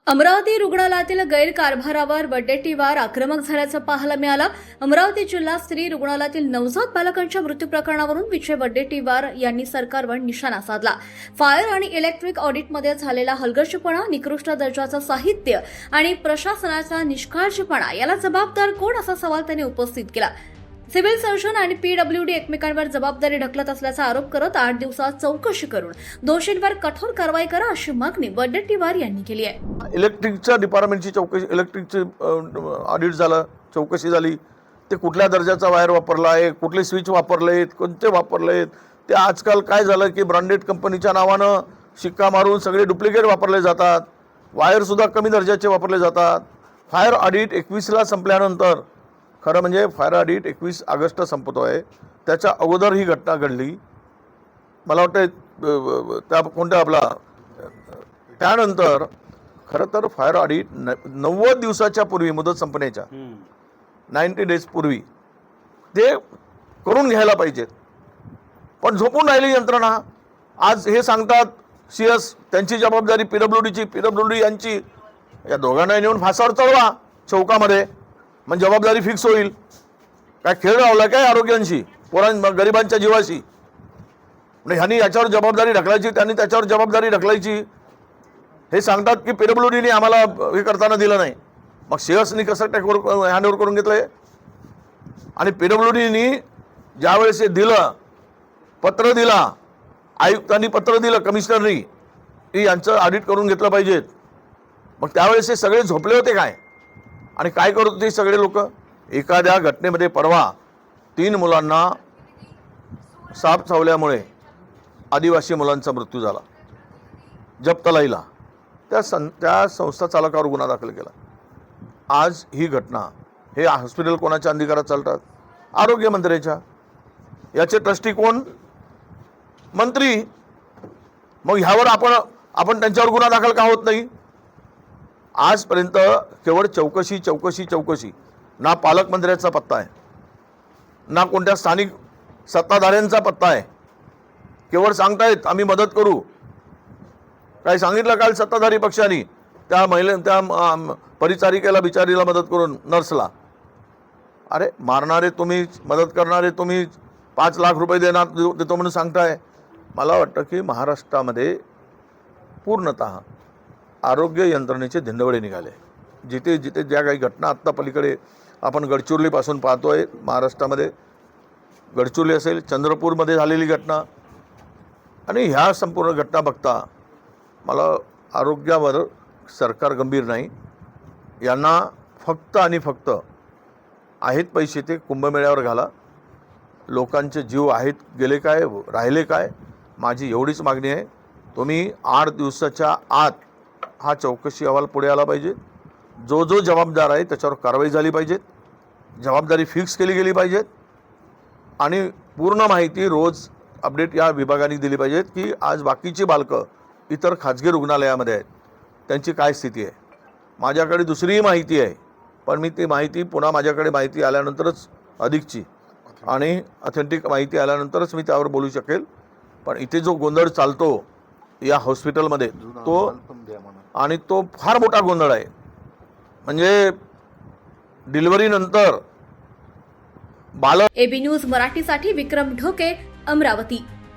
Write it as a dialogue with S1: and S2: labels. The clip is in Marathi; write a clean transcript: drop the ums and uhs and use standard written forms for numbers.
S1: अमरावती रुग्णालयातील गैरकारभारावर वडेट्टीवार आक्रमक झाल्याचं पाहायला मिळालं। अमरावती जिल्हा स्त्री रुग्णालयातील नवजात बालकांच्या मृत्यू प्रकरणावरून विजय वडेट्टीवार यांनी सरकारवर निशाणा साधला। फायर आणि इलेक्ट्रिक ऑडिटमध्ये झालेला हलगर्जीपणा, निकृष्ट दर्जाचं साहित्य आणि प्रशासनाचा निष्काळजीपणा याला जबाबदार कोण, असा सवाल त्यांनी उपस्थित केला। सिव्हिल सर्जन आणि पीडब्ल्यूडी एकमेकांवर जबाबदारी ढकलत असल्याचा आरोप करत 8 दिवसात चौकशी करून दोषींवर कठोर कारवाई करा, अशी मागणी वडेट्टीवार यांनी केली आहे।
S2: इलेक्ट्रिकच्या डिपार्टमेंटची चौकशी, इलेक्ट्रिकचे ऑडिट झालं, चौकशी झाली, ते कुठल्या दर्जाचा वायर वापरला आहे, कुठले स्विच वापरलेत, कोणते वापरलेत, ते आजकाल काय झालं की ब्रँडेड कंपनीच्या नावानं शिक्का मारून सगळे डुप्लिकेट वापरले जातात, वायरसुद्धा कमी दर्जाचे वापरले जातात। फायर ऑडिट 21ला संपल्यानंतर, खरं म्हणजे फायर ऑडिट 21 ऑगस्ट संपतोय, त्याच्या अगोदर ही घटना घडली। मला वाटतं त्या कोणत्या आपला त्यानंतर खरं तर फायर ऑडिट 90 दिवसाच्या पूर्वी, मुदत संपण्याच्या 90 डेज पूर्वी ते करून घ्यायला पाहिजेत, पण झोपून राहिली यंत्रणा। आज हे सांगतात CS त्यांची जबाबदारी पीडब्ल्यूडी यांची, या दोघांना नेऊन फासावर चढवा चौकामध्ये, मग जबाबदारी फिक्स होईल। काय खेळ लावला काय आरोग्यांशी, गरिबांच्या जीवाशी? म्हणजे ह्यांनी याच्यावर जबाबदारी ढकलायची, त्यांनी त्याच्यावर जबाबदारी ढकलायची। हे सांगतात की पीडब्ल्यूडीने आम्हाला हे करताना दिलं नाही, मग CSनी कसं हँडओव्हर करून घेतलंय? आणि पीडब्ल्यूडीनी ज्यावेळेस हे दिलं, पत्र दिला, आयुक्तांनी पत्र दिलं कमिशनरनी की यांचं ऑडिट करून घेतलं पाहिजेत, मग त्यावेळेस हे सगळे झोपले होते काय? आणि काय करत होते सगळे लोक? एखाद्या घटनेमध्ये परवा 3 मुलांना साप चावल्यामुळे आदिवासी मुलांचा मृत्यू झाला, जपतलाईला, त्या संस्था चालकावर गुन्हा दाखल केला। आज ही घटना, हे हॉस्पिटल कोणाच्या अधिकारात चालतात? आरोग्यमंत्र्याच्या। याचे ट्रस्टी कोण? मंत्री। मग ह्यावर आपण त्यांच्यावर गुन्हा दाखल का होत नाही? आजपर्यंत केवळ चौकशी, ना पालकमंत्र्याचा पत्ता आहे, ना कोणत्या स्थानिक सत्ताधाऱ्यांचा पत्ता आहे। केवळ सांगतायत आम्ही मदत करू। काय सांगितलं काल सत्ताधारी पक्षांनी त्या परिचारिकेला, बिचारीला मदत करून, नर्सला? अरे मारणारे तुम्ही, मदत करणारे तुम्ही, 5 लाख रुपये देतो म्हणून सांगताय। मला वाटतं की महाराष्ट्रामध्ये पूर्णतः आरोग्य यंत्रणेचे धिंडवडे निघाले। जिथे जिथे ज्या काही घटना आत्ता पलीकडे आपण गडचिरोलीपासून पाहतोय, महाराष्ट्रामध्ये गडचिरोली असेल, चंद्रपूरमध्ये झालेली घटना, आणि ह्या संपूर्ण घटना बघता मला आरोग्यावर सरकार गंभीर नाही। यांना फक्त आणि फक्त आहेत पैसे ते कुंभमेळ्यावर घाला, लोकांचे जीव आहेत गेले काय, राहिले काय? माझी एवढीच मागणी आहे, तुम्ही 8 दिवसाच्या आत हा चौकशी अहवाल पुढे आला पाहिजे। जो जबाबदार आहे त्याच्यावर कारवाई झाली पाहिजे, जबाबदारी फिक्स केली गेली पाहिजे, आणि पूर्ण माहिती रोज अपडेट या विभागाने दिली पाहिजे की आज बाकीची बालकं इतर खाजगी रुग्णालयामध्ये आहेत, त्यांची काय स्थिती आहे। माझ्याकडे दुसरीही माहिती आहे, पण मी ती माहिती पुन्हा माझ्याकडे माहिती आल्यानंतरच, अधिकची आणि ऑथेंटिक माहिती आल्यानंतरच मी त्यावर बोलू शकेल। पण इथे जो गोंधळ चालतो या हॉस्पिटलमध्ये, तो फार मोठा गोंधळ आहे। म्हणजे डिलिव्हरी नंतर
S1: AB न्यूज मराठीसाठी विक्रम ढोके, अमरावती।